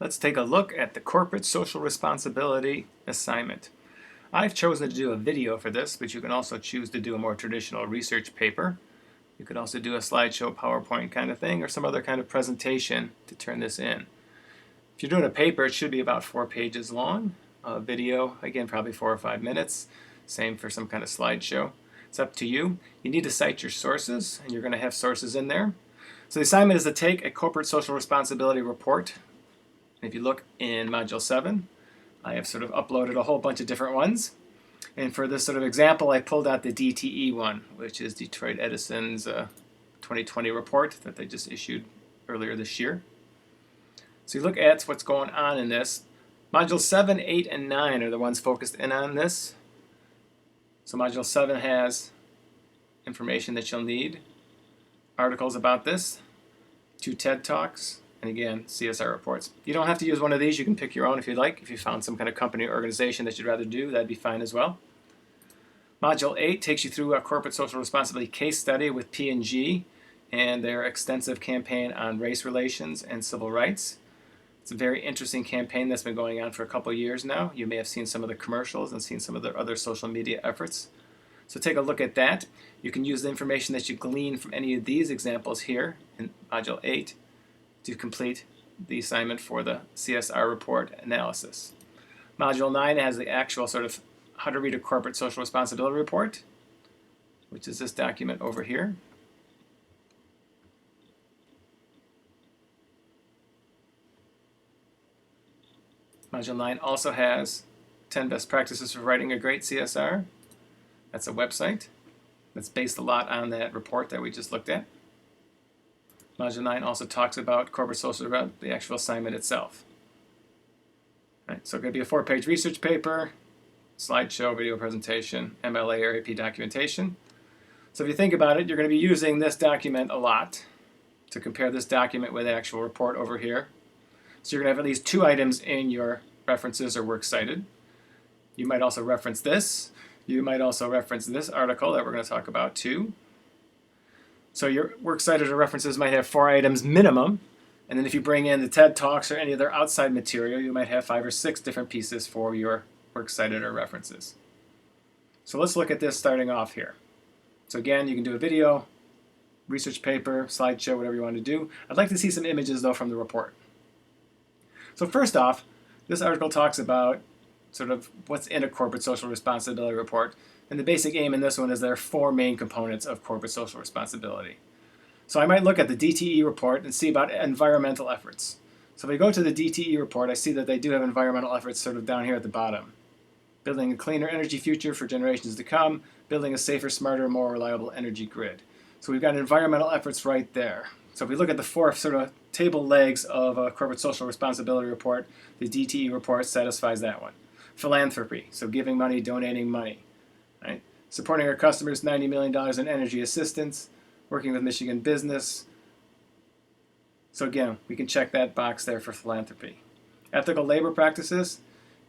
Let's take a look at the corporate social responsibility assignment. I've chosen to do a video for this, but you can also choose to do a more traditional research paper. You could also do a slideshow, PowerPoint kind of thing, or some other kind of presentation to turn this in. If you're doing a paper, it should be about 4 pages long. A video, again, probably 4 or 5 minutes. Same for some kind of slideshow. It's up to you. You need to cite your sources, and you're going to have sources in there. So the assignment is to take a corporate social responsibility report. If you look in Module 7, I have sort of uploaded a whole bunch of different ones. And for this sort of example, I pulled out the DTE one, which is Detroit Edison's 2020 report that they just issued earlier this year. So you look at what's going on in this. Module 7, 8, and 9 are the ones focused in on this. So Module 7 has information that you'll need, articles about this, 2 TED Talks, and again, CSR reports. You don't have to use one of these. You can pick your own if you'd like. If you found some kind of company or organization that you'd rather do, that'd be fine as well. Module 8 takes you through a corporate social responsibility case study with P&G and their extensive campaign on race relations and civil rights. It's a very interesting campaign that's been going on for a couple of years now. You may have seen some of the commercials and seen some of their other social media efforts. So take a look at that. You can use the information that you glean from any of these examples here in Module 8 to complete the assignment for the CSR report analysis. Module 9 has the actual sort of how to read a corporate social responsibility report, which is this document over here. Module 9 also has 10 best practices for writing a great CSR. That's a website that's based a lot on that report that we just looked at. Module 9 also talks about corporate social, the actual assignment itself. Right, so it's going to be a 4-page research paper, slideshow, video presentation, MLA or AP documentation. So if you think about it, you're going to be using this document a lot to compare this document with the actual report over here. So you're going to have at least 2 items in your references or works cited. You might also reference this. You might also reference this article that we're going to talk about too. So your works cited or references might have 4 items minimum. And then if you bring in the TED Talks or any other outside material, you might have 5 or 6 different pieces for your works cited or references. So let's look at this starting off here. So again, you can do a video, research paper, slideshow, whatever you want to do. I'd like to see some images though from the report. So first off, this article talks about sort of what's in a corporate social responsibility report. And the basic aim in this one is there are 4 main components of corporate social responsibility. So I might look at the DTE report and see about environmental efforts. So if I go to the DTE report, I see that they do have environmental efforts sort of down here at the bottom. Building a cleaner energy future for generations to come, building a safer, smarter, more reliable energy grid. So we've got environmental efforts right there. So if we look at the 4 sort of table legs of a corporate social responsibility report, the DTE report satisfies that one. Philanthropy, so giving money, donating money. Right? Supporting our customers, $90 million in energy assistance, working with Michigan business. So again, we can check that box there for philanthropy. Ethical labor practices,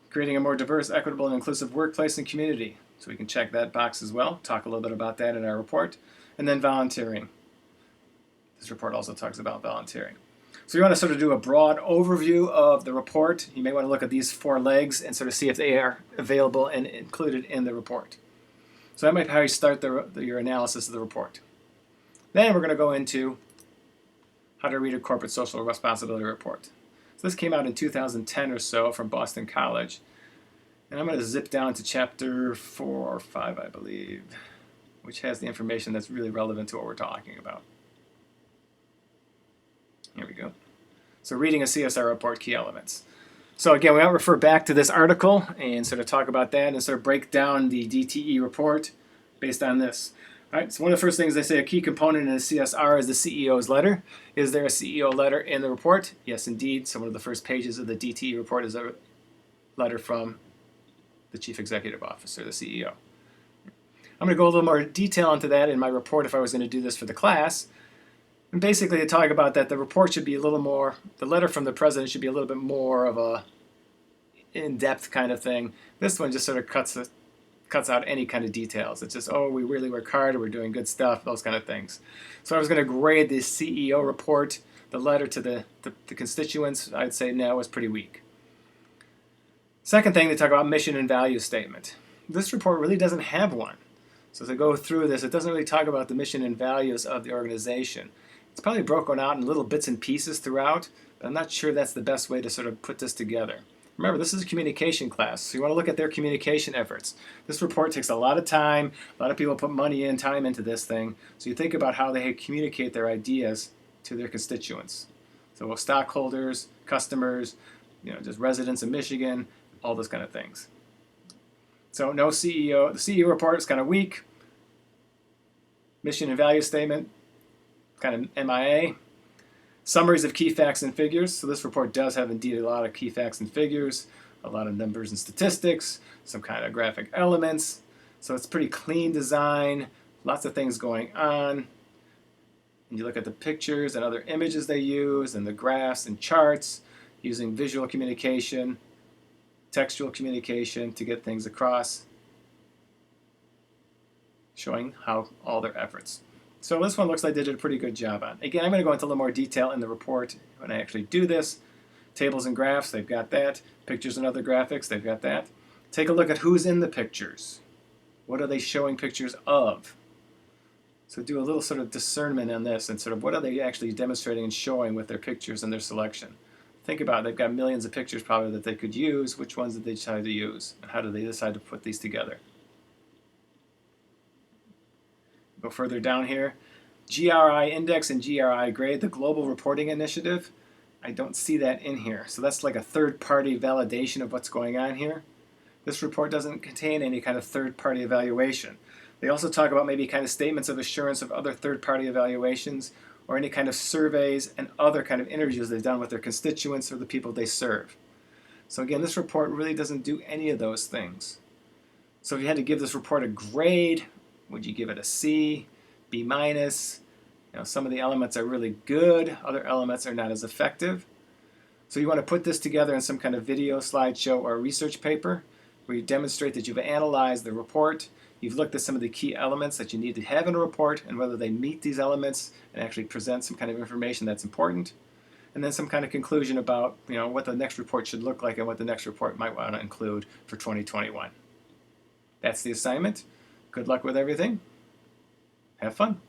creating a more diverse, equitable, and inclusive workplace and community. So we can check that box as well, talk a little bit about that in our report. And then volunteering. This report also talks about volunteering. So you want to sort of do a broad overview of the report. You may want to look at these 4 legs and sort of see if they are available and included in the report. So that might be how you start your analysis of the report. Then we're going to go into how to read a corporate social responsibility report. So this came out in 2010 or so from Boston College. And I'm going to zip down to chapter 4 or 5, I believe, which has the information that's really relevant to what we're talking about. Here we go. So reading a CSR report, key elements. So again, we want to refer back to this article and sort of talk about that and sort of break down the DTE report based on this. All right, so one of the first things they say a key component in a CSR is the CEO's letter. Is there a CEO letter in the report? Yes, indeed. So one of the first pages of the DTE report is a letter from the Chief Executive Officer, the CEO. I'm going to go a little more detail into that in my report if I was going to do this for the class. And basically to talk about that, the report should be a little more, the letter from the president should be a little bit more of a in-depth kind of thing. This one just sort of cuts out any kind of details. It's just, oh, we really work hard, we're doing good stuff, those kind of things. So I was going to grade the CEO report the letter to the constituents, I'd say now is pretty weak. Second thing, they talk about mission and value statement. This report really doesn't have one. So to go through this, it doesn't really talk about the mission and values of the organization. It's probably broken out in little bits and pieces throughout, but I'm not sure that's the best way to sort of put this together. Remember, this is a communication class, so you want to look at their communication efforts. This report takes a lot of time. A lot of people put money and time into this thing. So you think about how they communicate their ideas to their constituents. So stockholders, customers, just residents of Michigan, all those kind of things. So no CEO. The CEO report is kind of weak. Mission and value statement, kind of MIA. Summaries of key facts and figures. So this report does have indeed a lot of key facts and figures, a lot of numbers and statistics, some kind of graphic elements. So it's pretty clean design, lots of things going on. And you look at the pictures and other images they use and the graphs and charts using visual communication, textual communication to get things across, showing how all their efforts. So this one looks like they did a pretty good job on. Again, I'm going to go into a little more detail in the report when I actually do this. Tables and graphs, they've got that. Pictures and other graphics, they've got that. Take a look at who's in the pictures. What are they showing pictures of? So do a little sort of discernment on this and sort of what are they actually demonstrating and showing with their pictures and their selection. Think about it, they've got millions of pictures probably that they could use. Which ones did they decide to use? And how did they decide to put these together? Go further down here. GRI index and GRI grade, the Global Reporting Initiative. I don't see that in here. So that's like a third-party validation of what's going on here. This report doesn't contain any kind of third-party evaluation. They also talk about maybe kind of statements of assurance of other third-party evaluations or any kind of surveys and other kind of interviews they've done with their constituents or the people they serve. So again, this report really doesn't do any of those things. So if you had to give this report a grade, would you give it a C, B minus? Some of the elements are really good, other elements are not as effective. So you want to put this together in some kind of video, slideshow, or research paper where you demonstrate that you've analyzed the report, you've looked at some of the key elements that you need to have in a report and whether they meet these elements and actually present some kind of information that's important. And then some kind of conclusion about what the next report should look like and what the next report might want to include for 2021. That's the assignment. Good luck with everything. Have fun.